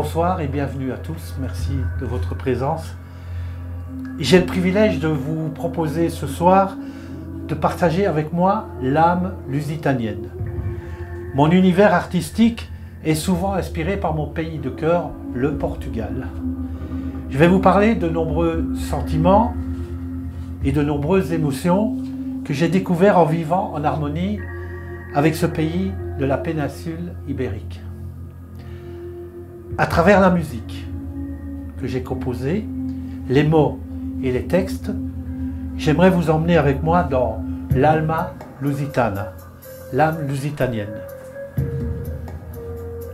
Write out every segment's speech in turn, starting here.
Bonsoir et bienvenue à tous, merci de votre présence. J'ai le privilège de vous proposer ce soir de partager avec moi l'âme lusitanienne. Mon univers artistique est souvent inspiré par mon pays de cœur, le Portugal. Je vais vous parler de nombreux sentiments et de nombreuses émotions que j'ai découvertes en vivant en harmonie avec ce pays de la péninsule ibérique. À travers la musique que j'ai composée, les mots et les textes, j'aimerais vous emmener avec moi dans l'Alma Lusitana, l'âme lusitanienne.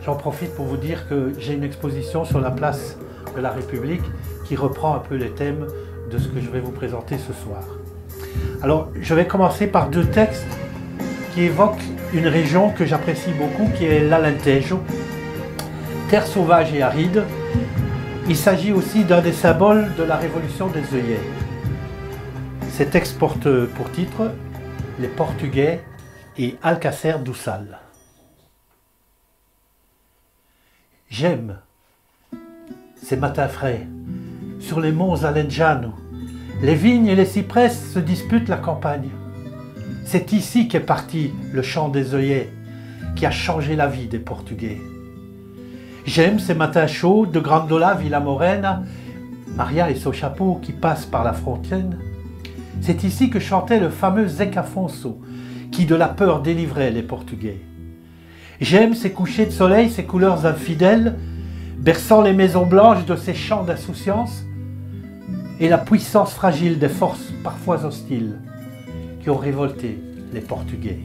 J'en profite pour vous dire que j'ai une exposition sur la place de la République qui reprend un peu les thèmes de ce que je vais vous présenter ce soir. Alors, je vais commencer par deux textes qui évoquent une région que j'apprécie beaucoup, qui est l'Alentejo, terre sauvage et aride. Il s'agit aussi d'un des symboles de la révolution des œillets. Ces textes portent pour titre « Les Portugais et Alcácer do Sal ». J'aime ces matins frais, sur les monts Alentejano. Les vignes et les cyprès se disputent la campagne. C'est ici qu'est parti le chant des œillets, qui a changé la vie des Portugais. J'aime ces matins chauds de Grandola, Villa Morena, Maria et son chapeau qui passent par la frontière. C'est ici que chantait le fameux Zeca Afonso, qui de la peur délivrait les Portugais. J'aime ces couchers de soleil, ces couleurs infidèles, berçant les maisons blanches de ces chants d'insouciance, et la puissance fragile des forces parfois hostiles qui ont révolté les Portugais.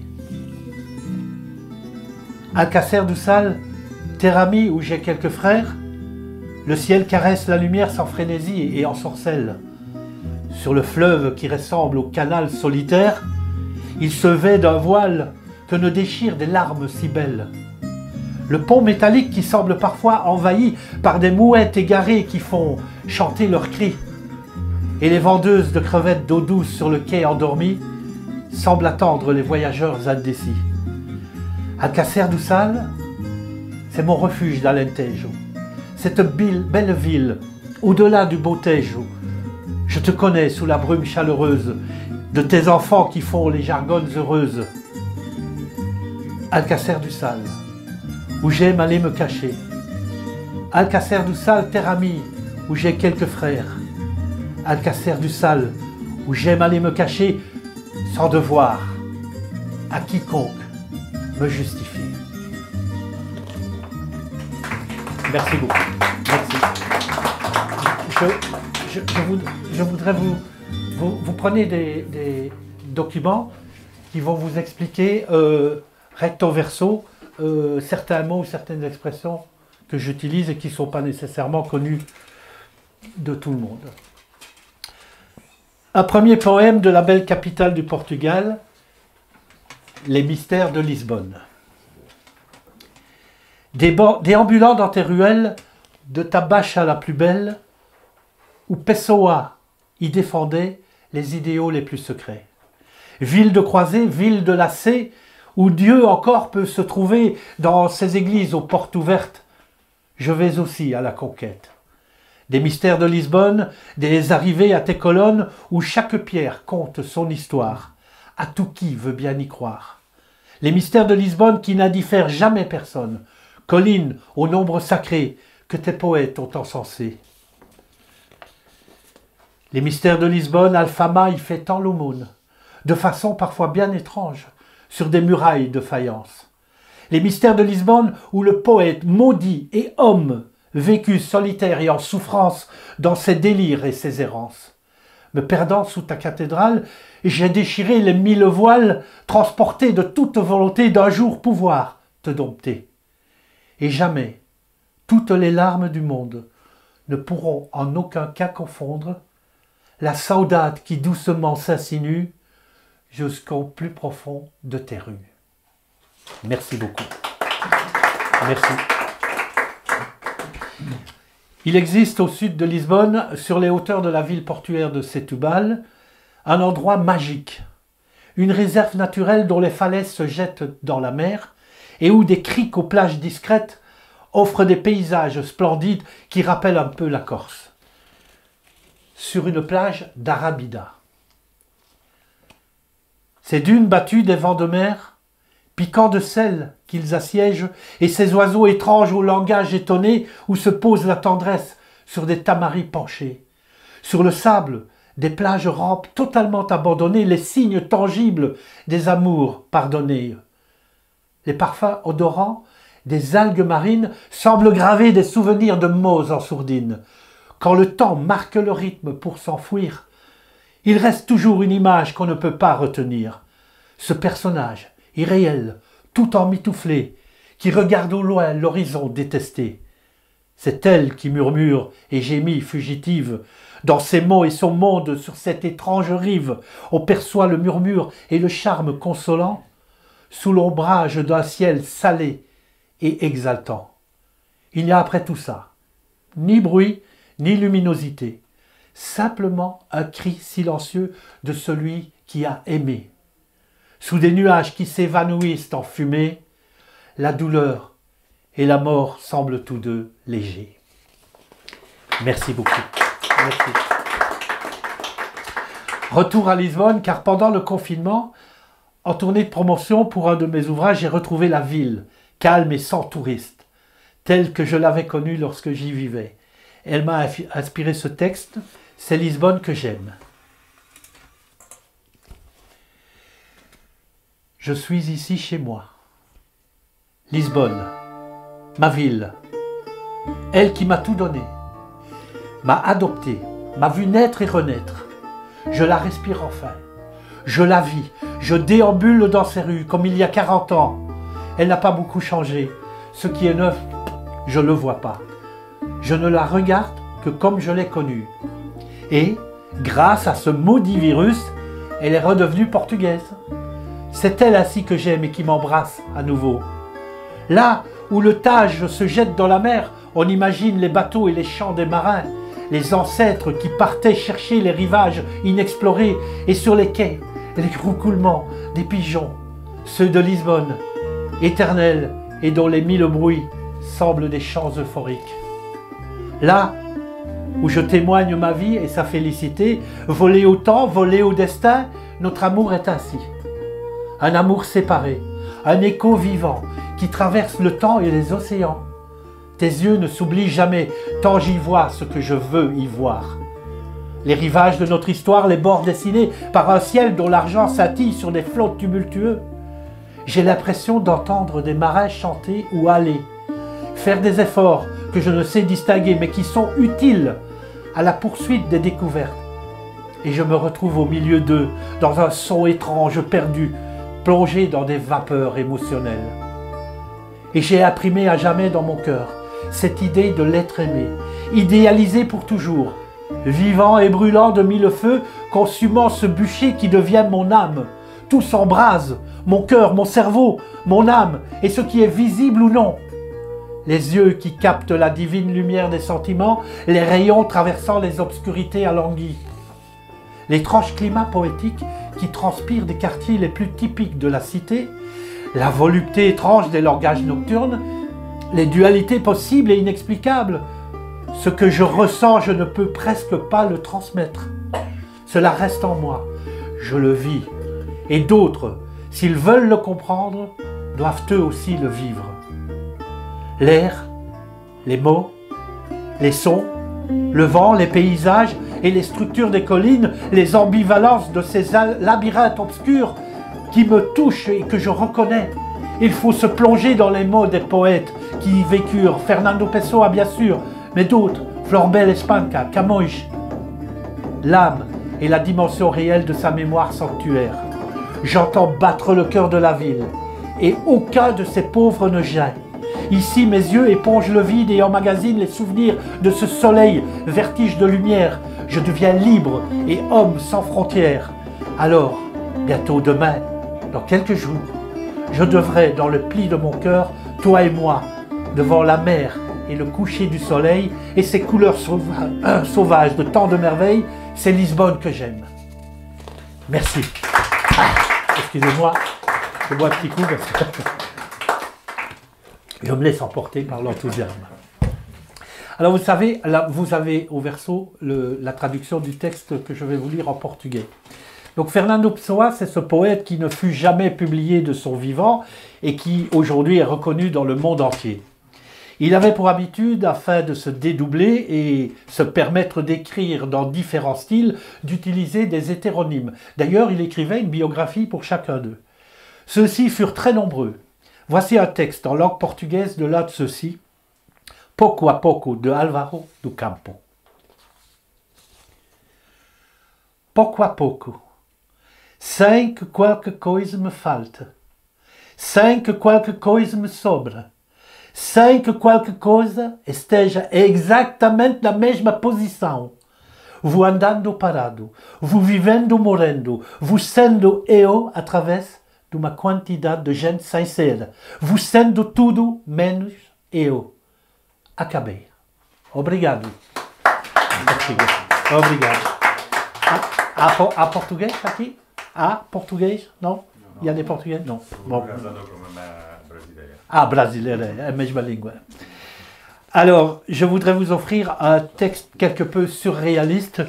Alcácer do Sal, terre amie où j'ai quelques frères, le ciel caresse la lumière sans frénésie et ensorcelle. Sur le fleuve qui ressemble au canal solitaire, il se vêt d'un voile que ne déchirent des larmes si belles. Le pont métallique qui semble parfois envahi par des mouettes égarées qui font chanter leurs cris. Et les vendeuses de crevettes d'eau douce sur le quai endormi semblent attendre les voyageurs indécis. Alcácer do Sal, c'est mon refuge d'Alentejo. Cette belle ville, au-delà du beau Tejo. Je te connais sous la brume chaleureuse de tes enfants qui font les jargones heureuses. Alcácer do Sal, où j'aime aller me cacher. Alcácer do Sal, terre amie, où j'ai quelques frères. Alcácer do Sal, où j'aime aller me cacher sans devoir à quiconque me justifier. Merci beaucoup. Merci. Je voudrais vous prenez des documents qui vont vous expliquer recto verso certains mots ou certaines expressions que j'utilise et qui ne sont pas nécessairement connus de tout le monde. Un premier poème de la belle capitale du Portugal, Les mystères de Lisbonne. Déambulant dans tes ruelles, de ta bâche à la plus belle, où Pessoa y défendait les idéaux les plus secrets. Ville de croisée, ville de lacets, où Dieu encore peut se trouver dans ces églises aux portes ouvertes, je vais aussi à la conquête. Des mystères de Lisbonne, des arrivées à tes colonnes, où chaque pierre compte son histoire, à tout qui veut bien y croire. Les mystères de Lisbonne qui n'indiffèrent jamais personne, collines au nombre sacré que tes poètes ont encensé. Les mystères de Lisbonne, Alfama y fait tant l'aumône, de façon parfois bien étrange, sur des murailles de faïence. Les mystères de Lisbonne où le poète maudit et homme vécu solitaire et en souffrance dans ses délires et ses errances. Me perdant sous ta cathédrale, j'ai déchiré les 1000 voiles, transporté de toute volonté d'un jour pouvoir te dompter. Et jamais, toutes les larmes du monde ne pourront en aucun cas confondre la saudade qui doucement s'insinue jusqu'au plus profond de tes rues. Merci beaucoup. Merci. Il existe au sud de Lisbonne, sur les hauteurs de la ville portuaire de Setúbal, un endroit magique, une réserve naturelle dont les falaises se jettent dans la mer et où des criques aux plages discrètes offre des paysages splendides qui rappellent un peu la Corse. Sur une plage d'Arabida. Ces dunes battues des vents de mer, piquant de sel qu'ils assiègent, et ces oiseaux étranges au langage étonné où se pose la tendresse sur des tamaris penchés. Sur le sable, des plages rampent totalement abandonnées, les signes tangibles des amours pardonnés. Les parfums odorants des algues marines semblent graver des souvenirs de mots en sourdine. Quand le temps marque le rythme pour s'enfuir, il reste toujours une image qu'on ne peut pas retenir. Ce personnage, irréel, tout emmitouflé, qui regarde au loin l'horizon détesté. C'est elle qui murmure et gémit fugitive. Dans ses mots et son monde sur cette étrange rive, on perçoit le murmure et le charme consolant, sous l'ombrage d'un ciel salé et exaltant. Il n'y a après tout ça, ni bruit, ni luminosité, simplement un cri silencieux de celui qui a aimé. Sous des nuages qui s'évanouissent en fumée, la douleur et la mort semblent tous deux légers. Merci beaucoup. Merci. Retour à Lisbonne, car pendant le confinement, en tournée de promotion pour un de mes ouvrages, j'ai retrouvé la ville, calme et sans touristes, telle que je l'avais connue lorsque j'y vivais. Elle m'a inspiré ce texte, c'est Lisbonne que j'aime. Je suis ici chez moi. Lisbonne, ma ville, elle qui m'a tout donné, m'a adopté, m'a vu naître et renaître. Je la respire enfin, je la vis, je déambule dans ses rues comme il y a 40 ans. Elle n'a pas beaucoup changé, ce qui est neuf, je ne le vois pas. Je ne la regarde que comme je l'ai connue. Et, grâce à ce maudit virus, elle est redevenue portugaise. C'est elle ainsi que j'aime et qui m'embrasse à nouveau. Là où le Tage se jette dans la mer, on imagine les bateaux et les chants des marins, les ancêtres qui partaient chercher les rivages inexplorés, et sur les quais, les roucoulements des pigeons, ceux de Lisbonne, éternels et dont les mille bruits semblent des chants euphoriques. Là où je témoigne ma vie et sa félicité, volée au temps, volée au destin, notre amour est ainsi. Un amour séparé, un écho vivant qui traverse le temps et les océans. Tes yeux ne s'oublient jamais, tant j'y vois ce que je veux y voir. Les rivages de notre histoire, les bords dessinés par un ciel dont l'argent scintille sur des flots tumultueux. J'ai l'impression d'entendre des marins chanter ou aller, faire des efforts que je ne sais distinguer, mais qui sont utiles à la poursuite des découvertes. Et je me retrouve au milieu d'eux, dans un son étrange, perdu, plongé dans des vapeurs émotionnelles. Et j'ai imprimé à jamais dans mon cœur cette idée de l'être aimé, idéalisé pour toujours, vivant et brûlant de mille feux, consumant ce bûcher qui devient mon âme. Tout s'embrase, mon cœur, mon cerveau, mon âme, et ce qui est visible ou non. Les yeux qui captent la divine lumière des sentiments, les rayons traversant les obscurités alanguies. L'étrange climat poétique qui transpire des quartiers les plus typiques de la cité, la volupté étrange des langages nocturnes, les dualités possibles et inexplicables. Ce que je ressens, je ne peux presque pas le transmettre. Cela reste en moi, je le vis. Et d'autres, s'ils veulent le comprendre, doivent eux aussi le vivre. L'air, les mots, les sons, le vent, les paysages et les structures des collines, les ambivalences de ces labyrinthes obscurs qui me touchent et que je reconnais. Il faut se plonger dans les mots des poètes qui y vécurent, Fernando Pessoa bien sûr, mais d'autres, Florbel Espanca, Camões. L'âme et la dimension réelle de sa mémoire sanctuaire. J'entends battre le cœur de la ville, et aucun de ces pauvres ne gêne. Ici, mes yeux épongent le vide et emmagasinent les souvenirs de ce soleil, vertige de lumière. Je deviens libre et homme sans frontières. Alors, bientôt demain, dans quelques jours, je devrais, dans le pli de mon cœur, toi et moi, devant la mer et le coucher du soleil et ses couleurs sauvages de tant de merveilles, c'est Lisbonne que j'aime. Merci. Excusez-moi, je bois un petit coup parce que... Je me laisse emporter par l'enthousiasme. Alors vous savez, là, vous avez au verso la traduction du texte que je vais vous lire en portugais. Donc Fernando Pessoa, c'est ce poète qui ne fut jamais publié de son vivant et qui aujourd'hui est reconnu dans le monde entier. Il avait pour habitude, afin de se dédoubler et se permettre d'écrire dans différents styles, d'utiliser des hétéronymes. D'ailleurs, il écrivait une biographie pour chacun d'eux. Ceux-ci furent très nombreux. Voici un texte en langue portugaise de l'un de ceux-ci, Pouco a Pouco, de Álvaro do Campo. Pouco a pouco, sem que qualquer coisa me falte, sem que qualquer coisa me sobre, sem que qualquer coisa esteja exatamente na mesma posição. Vous andando parado, vous vivendo morrendo, vous sendo eu através de uma quantidade de gente sincera, vous sendo tudo menos eu. Acabei. Obrigado. Obrigado. Há português aqui? Há português? Não? Il y a des portugais? Não. Bon. Ah, brasileira, é a mesma língua. Alors, je voudrais vous offrir un texte quelque peu surréaliste.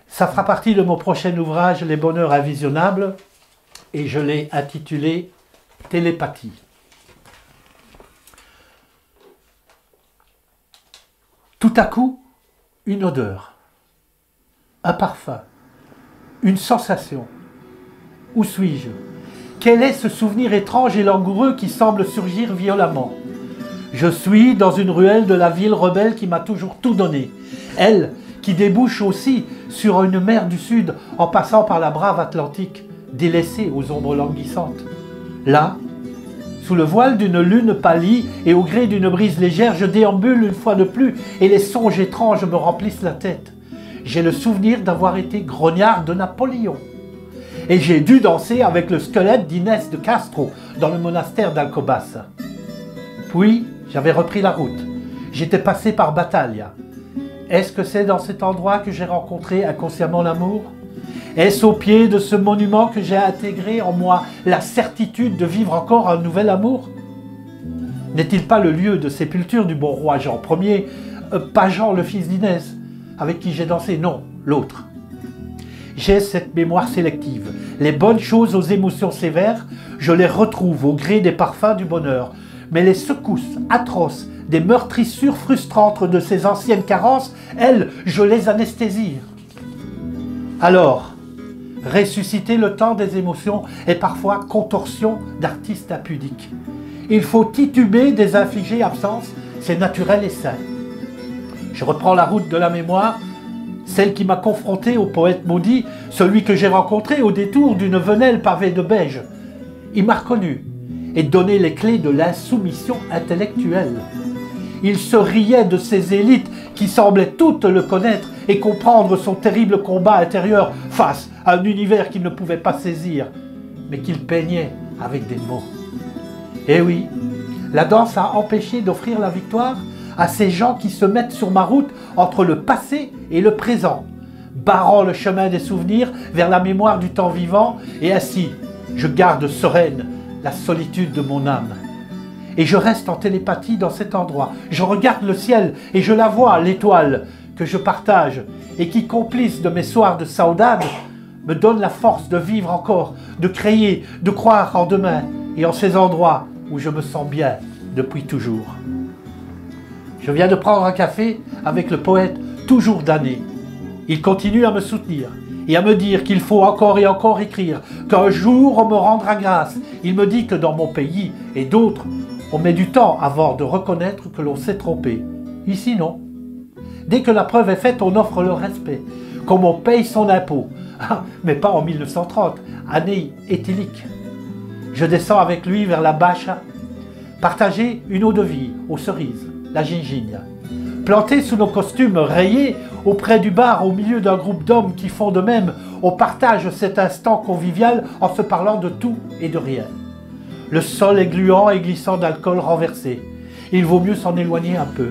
Ça fera partie de mon prochain ouvrage, Les bonheurs invisionnables, et je l'ai intitulé Télépathie. Tout à coup, une odeur, un parfum, une sensation. Où suis-je? Quel est ce souvenir étrange et langoureux qui semble surgir violemment? Je suis dans une ruelle de la ville rebelle qui m'a toujours tout donné. Elle, qui débouche aussi sur une mer du Sud en passant par la brave Atlantique, délaissée aux ombres languissantes. Là, sous le voile d'une lune pâlie et au gré d'une brise légère, je déambule une fois de plus et les songes étranges me remplissent la tête. J'ai le souvenir d'avoir été grognard de Napoléon. Et j'ai dû danser avec le squelette d'Inès de Castro dans le monastère d'Alcobaça. Puis, j'avais repris la route. J'étais passé par Batalha. Est-ce que c'est dans cet endroit que j'ai rencontré inconsciemment l'amour? Est-ce au pied de ce monument que j'ai intégré en moi la certitude de vivre encore un nouvel amour? N'est-il pas le lieu de sépulture du bon roi Jean Ier, pas Jean le fils d'Inès, avec qui j'ai dansé? Non, l'autre. J'ai cette mémoire sélective. Les bonnes choses aux émotions sévères, je les retrouve au gré des parfums du bonheur. Mais les secousses atroces des meurtrissures frustrantes de ces anciennes carences, elles, je les anesthésie. Alors, ressusciter le temps des émotions est parfois contorsion d'artiste impudique. Il faut tituber des infligées absences, c'est naturel et sain. Je reprends la route de la mémoire, celle qui m'a confronté au poète maudit, celui que j'ai rencontré au détour d'une venelle pavée de beige. Il m'a reconnu et donné les clés de l'insoumission intellectuelle. Il se riait de ces élites qui semblaient toutes le connaître et comprendre son terrible combat intérieur face à un univers qu'il ne pouvait pas saisir, mais qu'il peignait avec des mots. Eh oui, la danse a empêché d'offrir la victoire à ces gens qui se mettent sur ma route entre le passé et le présent, barrant le chemin des souvenirs vers la mémoire du temps vivant, et ainsi, je garde sereine la solitude de mon âme. Et je reste en télépathie dans cet endroit. Je regarde le ciel et je la vois, l'étoile, que je partage et qui, complice de mes soirs de saudade, me donne la force de vivre encore, de créer, de croire en demain et en ces endroits où je me sens bien depuis toujours. Je viens de prendre un café avec le poète toujours damné. Il continue à me soutenir et à me dire qu'il faut encore et encore écrire, qu'un jour on me rendra grâce. Il me dit que dans mon pays et d'autres, on met du temps avant de reconnaître que l'on s'est trompé. Ici, non. Dès que la preuve est faite, on offre le respect, comme on paye son impôt. Ah, mais pas en 1930, année éthylique. Je descends avec lui vers la Bacha, partager une eau de vie aux cerises, la ginginha. Plantés sous nos costumes rayés, auprès du bar, au milieu d'un groupe d'hommes qui font de même, on partage cet instant convivial en se parlant de tout et de rien. Le sol est gluant et glissant d'alcool renversé. Il vaut mieux s'en éloigner un peu.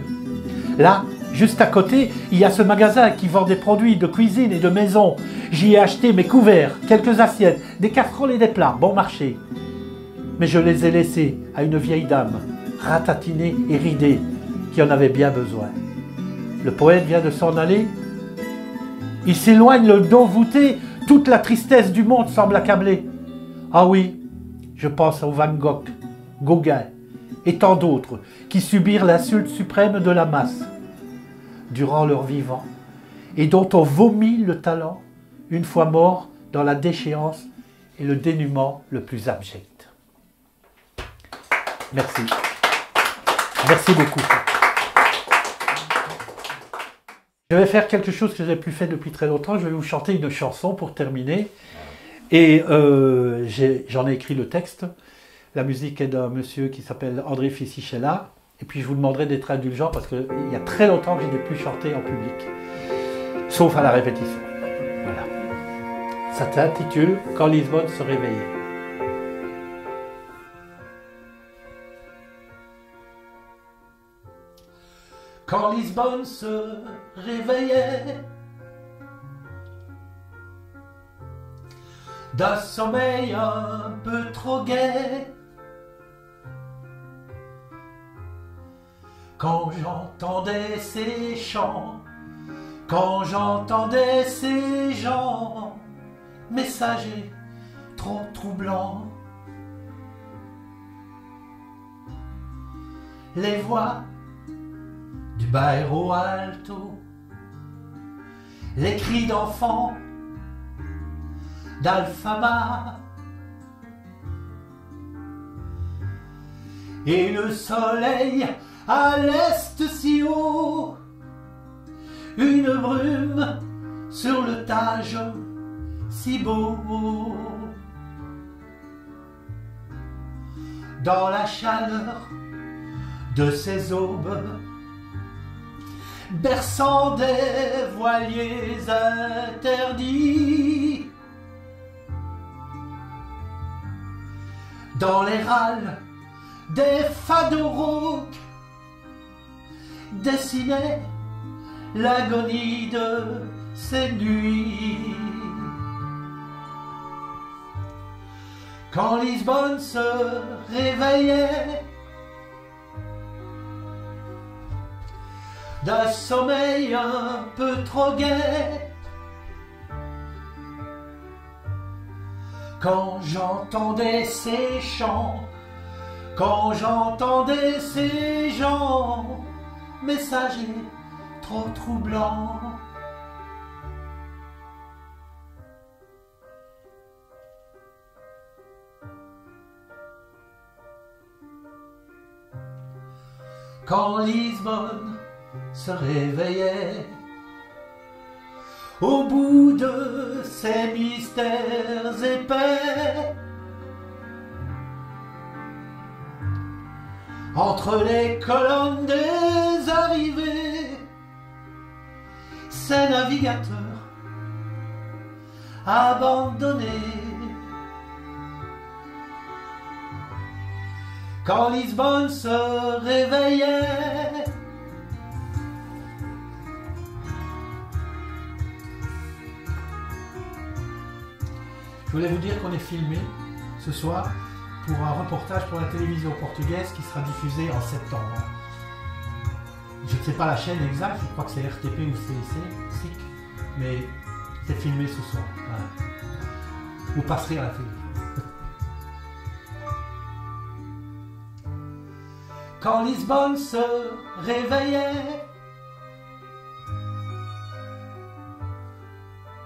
Là, juste à côté, il y a ce magasin qui vend des produits de cuisine et de maison. J'y ai acheté mes couverts, quelques assiettes, des casseroles et des plats, bon marché. Mais je les ai laissés à une vieille dame, ratatinée et ridée, qui en avait bien besoin. Le poète vient de s'en aller. Il s'éloigne, le dos voûté, toute la tristesse du monde semble accabler. Ah oui, je pense au Van Gogh, Gauguin et tant d'autres qui subirent l'insulte suprême de la masse durant leur vivant et dont on vomit le talent une fois mort dans la déchéance et le dénuement le plus abject. Merci. Merci beaucoup. Je vais faire quelque chose que je n'ai plus fait depuis très longtemps. Je vais vous chanter une chanson pour terminer. Et j'en ai écrit le texte. La musique est d'un monsieur qui s'appelle André Fisichella. Et puis je vous demanderai d'être indulgent parce qu'il y a très longtemps que je n'ai plus chanté en public. Sauf à la répétition. Voilà. Ça s'intitule « Quand Lisbonne se réveillait ». Quand Lisbonne se réveillait d'un sommeil un peu trop gai, quand j'entendais ces chants, quand j'entendais ces gens, messagers trop troublants, les voix du bairro alto, les cris d'enfants d'Alfama, et le soleil à l'est si haut, une brume sur le Tage si beau. Dans la chaleur de ces aubes, berçant des voiliers interdits, dans les râles des fados rauques, dessinait l'agonie de ces nuits. Quand Lisbonne se réveillait d'un sommeil un peu trop gai, quand j'entendais ces chants, quand j'entendais ces gens, messagers trop troublants, quand Lisbonne se réveillait au bout de ces mystères épais, entre les colonnes des arrivées, ces navigateurs abandonnés. Quand Lisbonne se réveillait, je voulais vous dire qu'on est filmé ce soir pour un reportage pour la télévision portugaise qui sera diffusé en septembre. Je ne sais pas la chaîne exacte, je crois que c'est RTP ou SIC, mais c'est filmé ce soir. Voilà. Vous passerez à la télé. Quand Lisbonne se réveillait,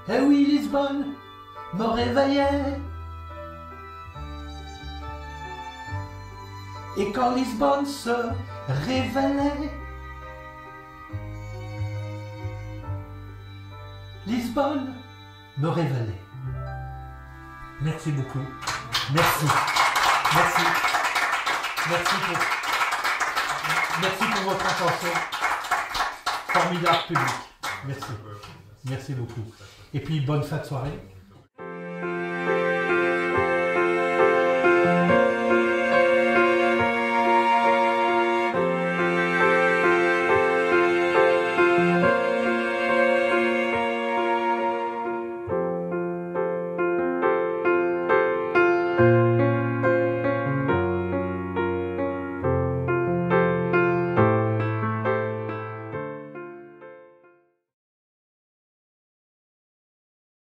eh oui, Lisbonne me réveillait. Et quand Lisbonne se révélait, Lisbonne me révélait. Merci beaucoup. Merci. Merci. Merci pour votre attention. Formidable public. Merci. Merci beaucoup. Et puis bonne fin de soirée.